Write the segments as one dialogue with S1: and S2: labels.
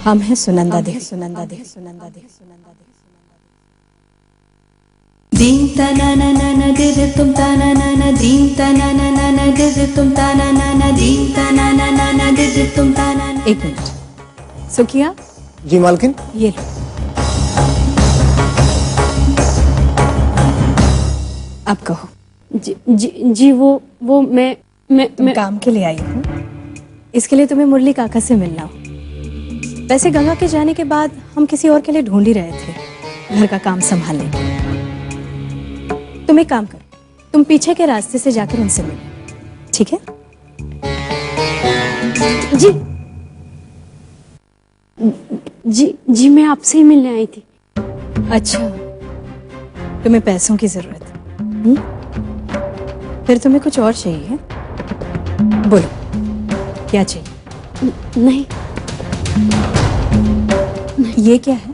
S1: हम हैं सुनंदा देवी। सुनंदा देवी। सुनंदा देवी। सुनंदा देवी। दीं तना ना ना ना दे दे तुम तना ना ना दीं तना ना ना ना दे दे तुम तना ना ना दीं तना ना ना ना दे दे तुम तना। एक मिनट। सुखिया।
S2: जी मालकिन।
S1: ये लो। अब कहो।
S3: जी जी जी वो मैं
S1: काम के लिए आई हूँ। इसके लिए तुम्हें मुरली काका से मिलना हो। वैसे गंगा के जाने के बाद हम किसी और के लिए ढूंढ ही रहे थे घर का काम संभालने। तुम एक काम करो, तुम पीछे के रास्ते से जाकर उनसे मिलो, ठीक है?
S3: जी जी जी मैं आपसे ही मिलने आई थी।
S1: अच्छा, तुम्हें पैसों की जरूरत है? फिर तुम्हें कुछ और चाहिए? बोलो, क्या चाहिए?
S3: नहीं।
S1: ये क्या है?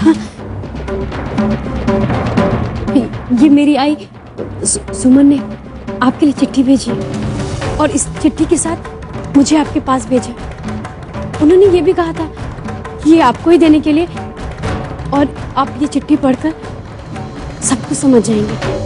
S3: हाँ, ये मेरी आई सुमन ने आपके लिए चिट्ठी भेजी है और इस चिट्ठी के साथ मुझे आपके पास भेजा। उन्होंने ये भी कहा था कि ये आपको ही देने के लिए, और आप ये चिट्ठी पढ़कर सब कुछ समझ जाएंगे।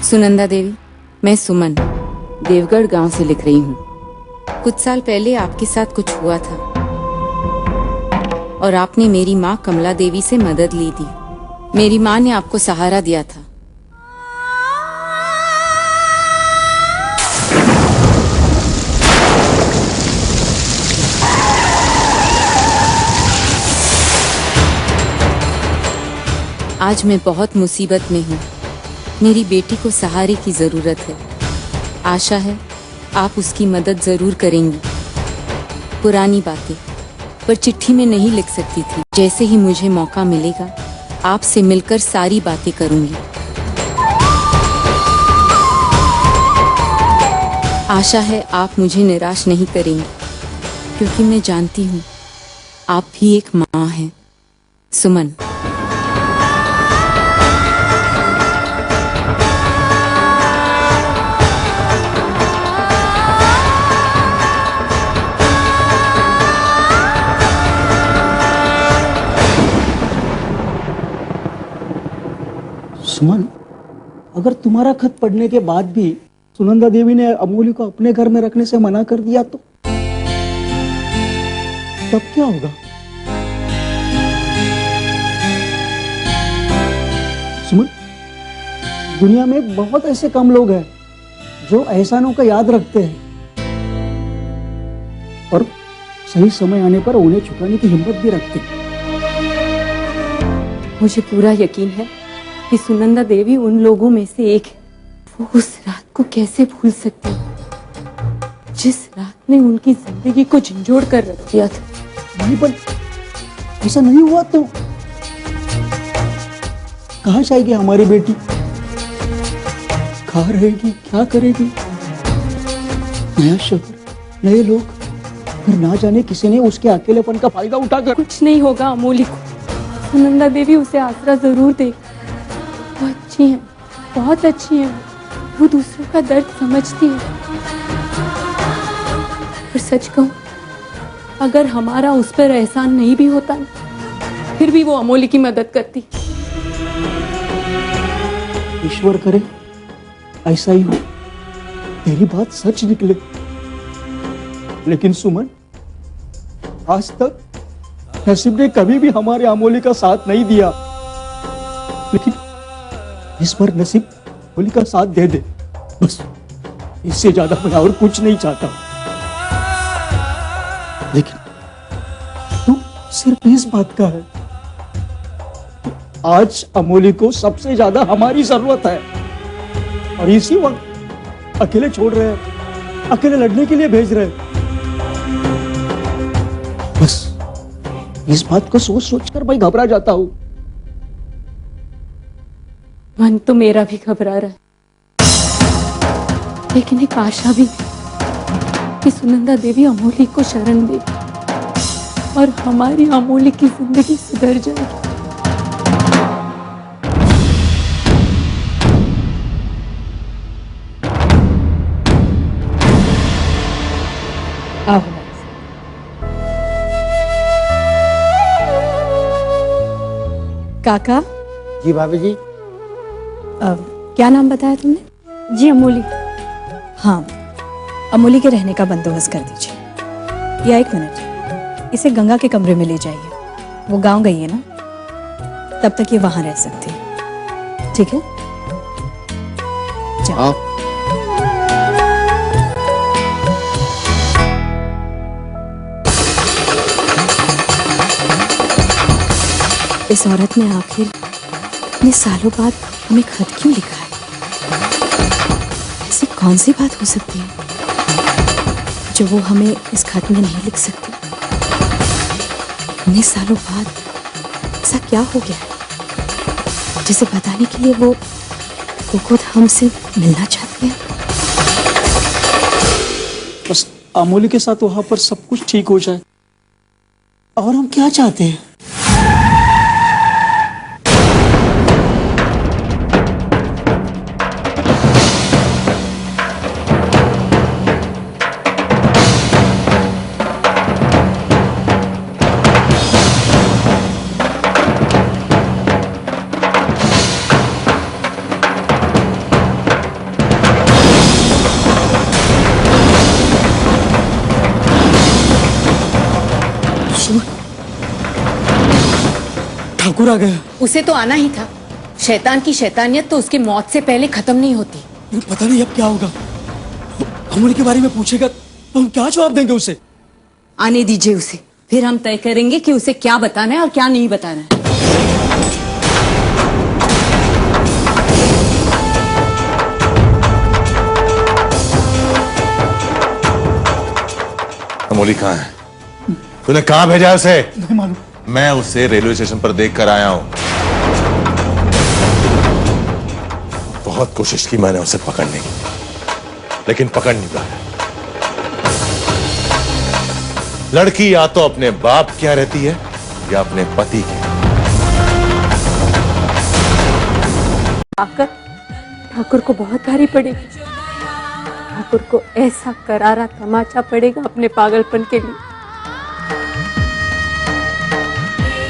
S4: सुनंदा देवी, मैं सुमन देवगढ़ गांव से लिख रही हूँ। कुछ साल पहले आपके साथ कुछ हुआ था और आपने मेरी माँ कमला देवी से मदद ली थी। मेरी माँ ने आपको सहारा दिया था। आज मैं बहुत मुसीबत में हूँ। मेरी बेटी को सहारे की जरूरत है। आशा है आप उसकी मदद जरूर करेंगी। पुरानी बातें पर चिट्ठी में नहीं लिख सकती थी। जैसे ही मुझे मौका मिलेगा आपसे मिलकर सारी बातें करूंगी। आशा है आप मुझे निराश नहीं करेंगी, क्योंकि मैं जानती हूँ आप भी एक माँ हैं। सुमन।
S2: सुमन, अगर तुम्हारा खत पढ़ने के बाद भी सुनंदा देवी ने अमोली को अपने घर में रखने से मना कर दिया तो तब क्या होगा? सुमन, दुनिया में बहुत ऐसे कम लोग हैं जो एहसानों का याद रखते हैं और सही समय आने पर उन्हें चुकाने की हिम्मत भी रखते हैं।
S3: मुझे पूरा यकीन है कि सुनंदा देवी उन लोगों में से एक है। वो उस रात को कैसे भूल सकती है जिस रात ने उनकी जिंदगी को झंझोड़ कर रख दिया था।
S2: नहीं, पर ऐसा नहीं हुआ तो कहाँ जाएगी हमारी बेटी? कहाँ रहेगी? क्या करेगी? नया शहर, नए लोग, फिर ना जाने किसी ने उसके अकेलेपन का फायदा उठाकर।
S3: कुछ नहीं होगा अमोली को। सुनंदा देवी उसे आसरा जरूर देगी। वो अच्छी है, बहुत अच्छी है। वो दूसरों का दर्द समझती है। और सच कहूं, अगर हमारा उस पर एहसान नहीं भी होता ना, फिर भी वो अमोली की मदद करती।
S2: ईश्वर करे ऐसा ही हो, तेरी बात सच निकले। लेकिन सुमन, आज तक नसीब ने कभी भी हमारे अमोली का साथ नहीं दिया, लेकिन इस बार नसीब अमोली का साथ दे दे। बस इससे ज्यादा मैं और कुछ नहीं चाहता। लेकिन तू सिर्फ इस बात का है कि आज अमोली को सबसे ज्यादा हमारी जरूरत है, और इसी वक्त अकेले छोड़ रहे हैं, अकेले लड़ने के लिए भेज रहे हैं। बस इस बात को सोच सोच कर मैं घबरा जाता हूं।
S3: मन तो मेरा भी घबरा रहा है, लेकिन एक आशा भी कि सुनंदा देवी अमोली को शरण दे और हमारी अमोली की जिंदगी सुधर जाएगी।
S1: आओ। काका,
S5: जी भाभी जी।
S1: क्या नाम बताया तुमने?
S3: जी अमोली।
S1: हाँ, अमोली के रहने का बंदोबस्त कर दीजिए। या एक मिनट, इसे गंगा के कमरे में ले जाइए। वो गांव गई है ना, तब तक ये वहां रह सकती है। ठीक है? जाओ।
S5: आप
S1: इस औरत ने आखिर इतने सालों बाद हमें खत क्यों लिखा है? ऐसी कौन सी बात हो सकती है जो वो हमें इस खत में नहीं लिख सकती? इतने सालों बाद ऐसा क्या हो गया है जिसे बताने के लिए वो खुद हमसे मिलना चाहती है?
S2: बस अमोली के साथ वहां पर सब कुछ ठीक हो जाए, और हम क्या चाहते हैं? ठाकुर आ गया।
S4: उसे तो आना ही था। शैतान की शैतानियत तो उसकी मौत से पहले खत्म नहीं होती।
S2: पता नहीं अब क्या होगा। अमोली के बारे में पूछेगा तो हम क्या जवाब देंगे उसे?
S4: आने दीजिए उसे, फिर हम तय करेंगे कि उसे क्या बताना है और क्या नहीं बताना है।
S6: अमोली कहाँ है? तूने कहाँ भेजा है उसे?
S2: नहीं मालूम।
S6: मैं उसे रेलवे स्टेशन पर देख कर आया हूं। बहुत कोशिश की मैंने उसे पकड़ने की, लेकिन पकड़ नहीं पाया। लड़की या तो अपने बाप क्या रहती है या अपने पति के।
S3: आकर ठाकुर को भारी पड़ी पड़ेगी। ठाकुर को ऐसा करारा तमाचा पड़ेगा अपने पागलपन के लिए।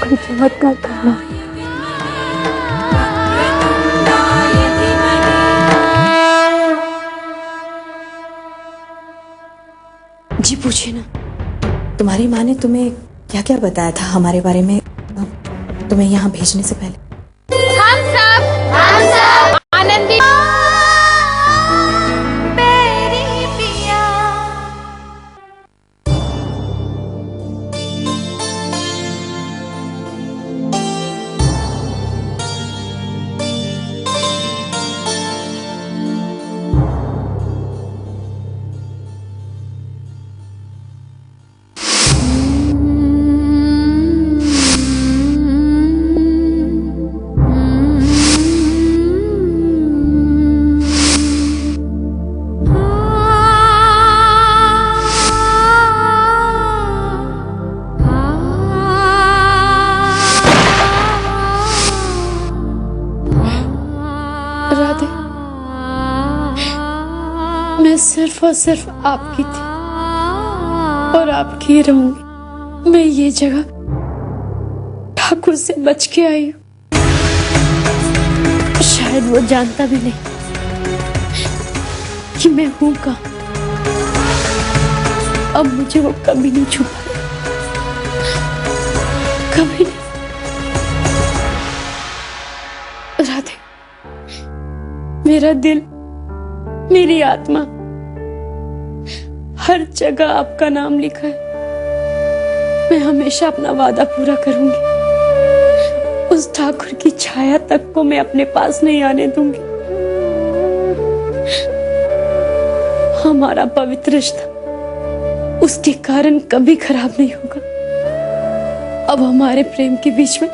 S3: कोई चमत्कार करना।
S1: जी पूछिए ना, तुम्हारी माँ ने तुम्हें क्या क्या बताया था हमारे बारे में तुम्हें यहाँ भेजने से पहले?
S7: हम सब आनंदी मेरी पिया।
S3: राधे, मैं सिर्फ और सिर्फ आपकी थी और आपकी ही रहूंगी। मैं ये जगह ठाकुर से बच के आई हूँ। शायद वो जानता भी नहीं कि मैं हूं कहाँ। अब मुझे वो कभी नहीं छुपा, कभी नहीं। राधे, मेरा दिल, मेरी आत्मा, हर जगह आपका नाम लिखा है। मैं हमेशा अपना वादा पूरा करूंगी। उस ठाकुर की छाया तक को मैं अपने पास नहीं आने दूंगी। हमारा पवित्र रिश्ता उसके कारण कभी खराब नहीं होगा। अब हमारे प्रेम के बीच में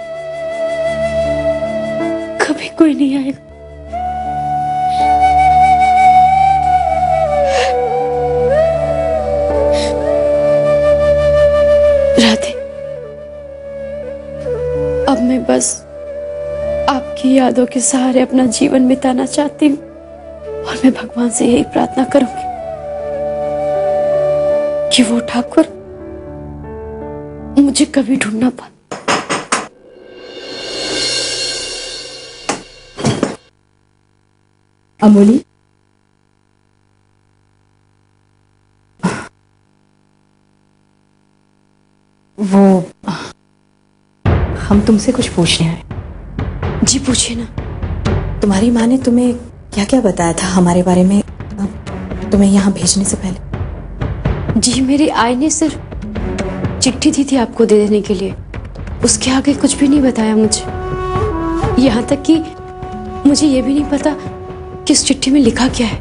S3: कभी कोई नहीं आएगा। राधे, अब मैं बस आपकी यादों के सहारे अपना जीवन बिताना चाहती हूँ और मैं भगवान से यही प्रार्थना करूंगी कि वो ठाकुर मुझे कभी ढूंढ ना पाए।
S1: अमोली, वो हम तुमसे कुछ पूछने आए।
S3: जी पूछिए ना।
S1: तुम्हारी माँ ने तुम्हें क्या क्या बताया था हमारे बारे में तुम्हें यहाँ भेजने से पहले?
S3: जी मेरी आई ने सिर्फ चिट्ठी दी थी आपको दे देने के लिए, उसके आगे कुछ भी नहीं बताया मुझे। यहाँ तक कि मुझे ये भी नहीं पता कि इस चिट्ठी में लिखा क्या है।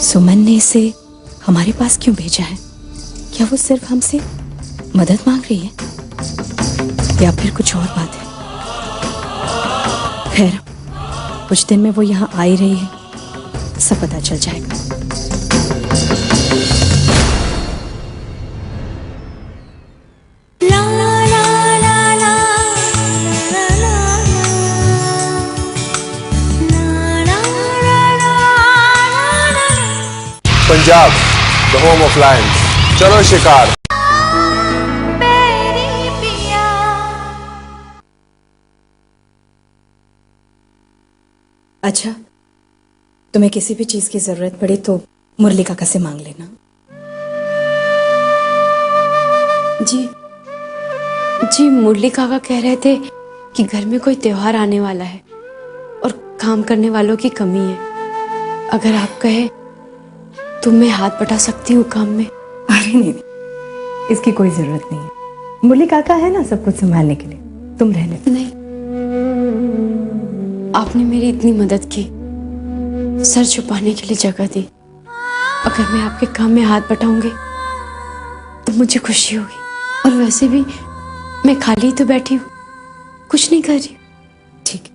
S1: सुमन ने इसे हमारे पास क्यों भेजा है? क्या वो सिर्फ हमसे मदद मांग रही है या फिर कुछ और बात है? खैर, कुछ दिन में वो यहाँ आ ही रही है, सब पता चल जाएगा।
S5: Punjab, the home of Lions. चलो शिकार।
S7: मेरी पिया
S1: अच्छा, तुम्हें किसी भी चीज की जरूरत पड़े तो मुरली काका से मांग लेना।
S3: जी मुरली काका कह रहे थे कि घर में कोई त्योहार आने वाला है और काम करने वालों की कमी है। अगर आप कहे तो मैं हाथ बटा सकती हूँ काम में।
S1: अरे नहीं, इसकी कोई जरूरत नहीं है। मुरली काका है ना सब कुछ संभालने के लिए, तुम रहने दो।
S3: नहीं, आपने मेरी इतनी मदद की, सर छुपाने के लिए जगह दी। अगर मैं आपके काम में हाथ बटाऊंगी तो मुझे खुशी होगी। और वैसे भी मैं खाली ही तो बैठी हूँ, कुछ नहीं कर रही।
S1: ठीक
S3: है।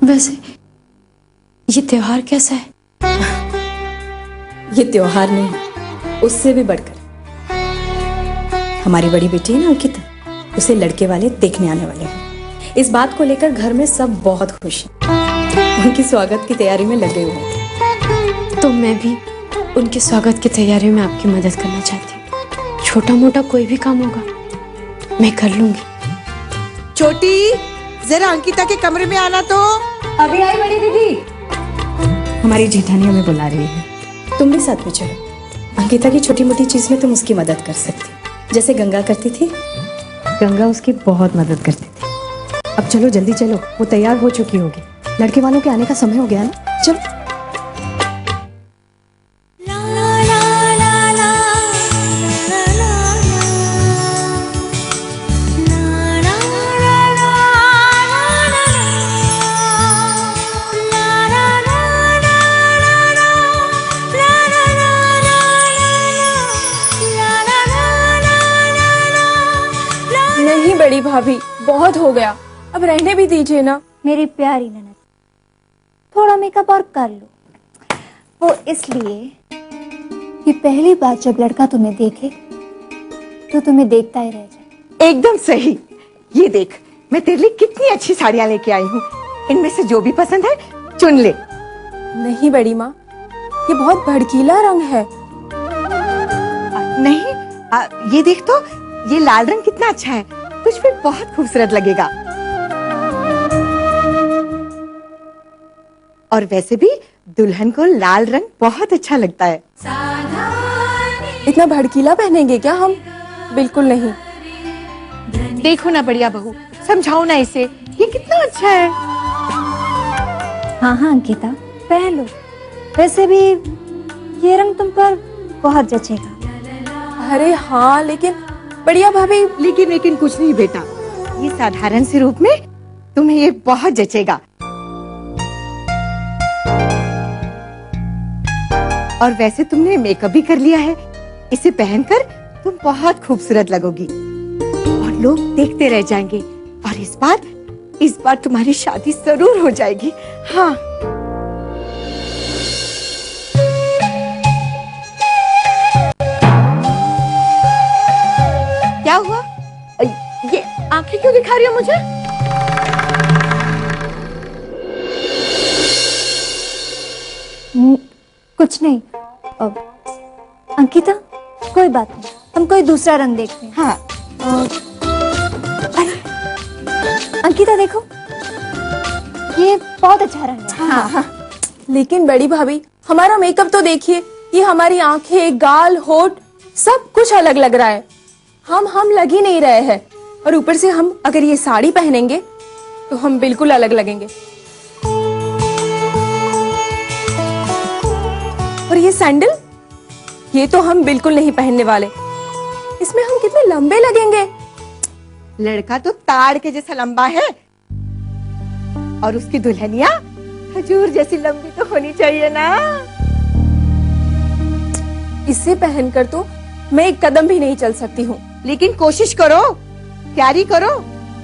S3: वैसे ये त्योहार कैसा है?
S1: ये त्योहार नहीं, उससे भी बढ़कर हमारी बड़ी बेटी है ना अंकिता, उसे लड़के वाले देखने आने वाले हैं। इस बात को लेकर घर में सब बहुत खुश हैं। उनकी स्वागत की तैयारी में लगे हुए हैं।
S3: तो मैं भी उनके स्वागत की तैयारी में आपकी मदद करना चाहती हूँ। छोटा मोटा कोई भी काम होगा मैं कर लूंगी।
S8: छोटी, जरा अंकिता के कमरे में आना तो।
S1: अभी आई बड़ी दीदी। हमारी जेठानी हमें बुला रही है, तुम भी साथ में चलो। अंकिता की छोटी मोटी चीज में तुम उसकी मदद कर सकती, जैसे गंगा करती थी। गंगा उसकी बहुत मदद करती थी। अब चलो जल्दी चलो, वो तैयार हो चुकी होगी। लड़के वालों के आने का समय हो गया ना, चलो।
S9: नहीं बड़ी भाभी, बहुत हो गया, अब रहने भी दीजिए ना।
S10: मेरी प्यारी ननद, थोड़ा मेकअप और कर लो। वो इसलिए कि पहली बार जब लड़का तुम्हें देखे तो तुम्हें देखता ही रह जाए।
S8: एकदम सही। ये देख, मैं तेरे लिए कितनी अच्छी साड़ियां लेके आई हूँ। इनमें से जो भी पसंद है चुन ले।
S9: नहीं बड़ी माँ, ये बहुत भड़कीला रंग है।
S8: नहीं, ये देख तो, ये लाल रंग कितना अच्छा है, तुझ पे बहुत खूबसूरत लगेगा। और वैसे भी दुल्हन को लाल रंग बहुत अच्छा लगता है।
S9: इतना भड़कीला पहनेंगे क्या हम? बिल्कुल नहीं।
S8: देखो ना बढ़िया बहू, समझाओ ना इसे, ये कितना अच्छा है।
S10: हाँ अंकिता, पहन लो। वैसे भी ये रंग तुम पर बहुत जचेगा।
S9: अरे हाँ, लेकिन बढ़िया भाभी।
S8: लेकिन कुछ नहीं बेटा, ये साधारण से रूप में तुम्हें ये बहुत जचेगा। और वैसे तुमने मेकअप भी कर लिया है, इसे पहनकर तुम बहुत खूबसूरत लगोगी और लोग देखते रह जाएंगे। और इस बार तुम्हारी शादी जरूर हो जाएगी। हाँ। क्या हुआ? ये आंखें क्यों दिखा रही हो मुझे?
S10: कुछ नहीं। अंकिता, कोई बात नहीं, हम कोई दूसरा रंग देखते हैं।
S8: हाँ।
S10: अरे अंकिता देखो, ये बहुत अच्छा रंग है।
S9: हाँ। लेकिन बड़ी भाभी, हमारा मेकअप तो देखिए, ये हमारी आंखें, गाल, होठ सब कुछ अलग लग रहा है। हम लग ही नहीं रहे हैं। और ऊपर से हम अगर ये साड़ी पहनेंगे तो हम बिल्कुल अलग लगेंगे। और ये सैंडल, ये तो हम बिल्कुल नहीं पहनने वाले। इसमें हम कितने लंबे लगेंगे।
S8: लड़का तो ताड़ के जैसा लंबा है और उसकी दुल्हनिया खजूर जैसी लंबी तो होनी चाहिए ना।
S9: इसे पहनकर तो मैं एक कदम भी नहीं चल सकती हूँ।
S8: लेकिन कोशिश करो, तैयारी करो।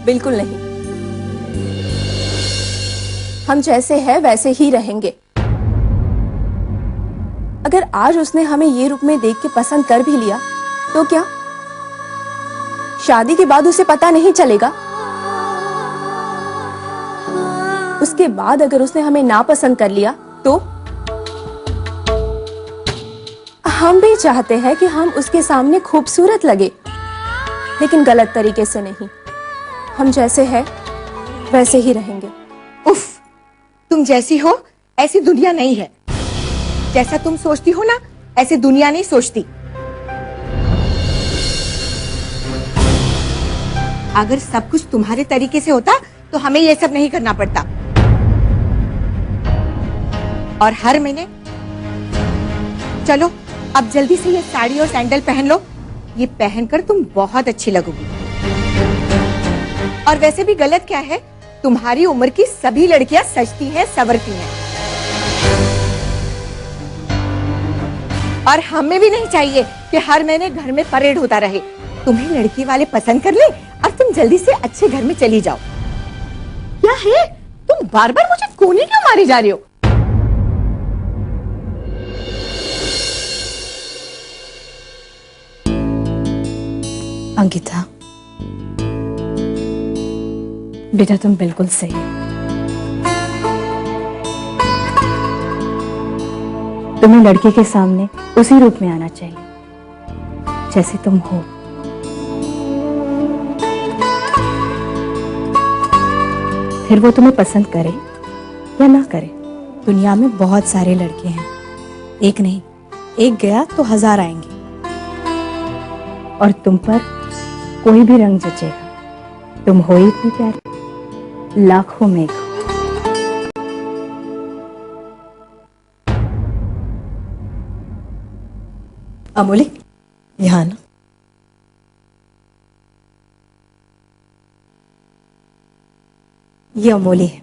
S9: बिल्कुल नहीं, हम जैसे हैं वैसे ही रहेंगे। अगर आज उसने हमें ये रूप में देख के पसंद कर भी लिया तो क्या शादी के बाद उसे पता नहीं चलेगा? उसके बाद अगर उसने हमें नापसंद कर लिया तो हम भी चाहते हैं कि हम उसके सामने खूबसूरत लगे, लेकिन गलत तरीके से नहीं। हम जैसे हैं वैसे ही रहेंगे।
S8: उफ, तुम जैसी हो ऐसी दुनिया नहीं है। जैसा तुम सोचती हो ना, ऐसे दुनिया नहीं सोचती। अगर सब कुछ तुम्हारे तरीके से होता तो हमें ये सब नहीं करना पड़ता। और हर महीने चलो अब जल्दी से ये साड़ी और सैंडल पहन लो। ये पहनकर तुम बहुत अच्छी लगोगी। और वैसे भी गलत क्या है, तुम्हारी उम्र की सभी लड़कियां सजती हैं, संवरती हैं। और हमें भी नहीं चाहिए कि हर महीने घर में परेड होता रहे। तुम्हें लड़की वाले पसंद कर ले और तुम जल्दी से अच्छे घर में चली जाओ। क्या है, तुम बार बार मुझे कोने क्यों मारी जा रही हो?
S1: अंकिता बेटा, तुम बिल्कुल सही हो। तुम्हें लड़के के सामने उसी रूप में आना चाहिए जैसे तुम हो। फिर वो तुम्हें पसंद करे या ना करे, दुनिया में बहुत सारे लड़के हैं, एक नहीं, एक गया तो 1000 आएंगे। और तुम पर कोई भी रंग जचेगा। तुम हो ही इतनी प्यारी, लाखों में एक हो। अमोली, यहाँ ना। ये अमोली है,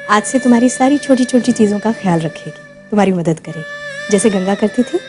S1: आज से तुम्हारी सारी छोटी छोटी चीजों का ख्याल रखेगी, तुम्हारी मदद करेगी, जैसे गंगा करती थी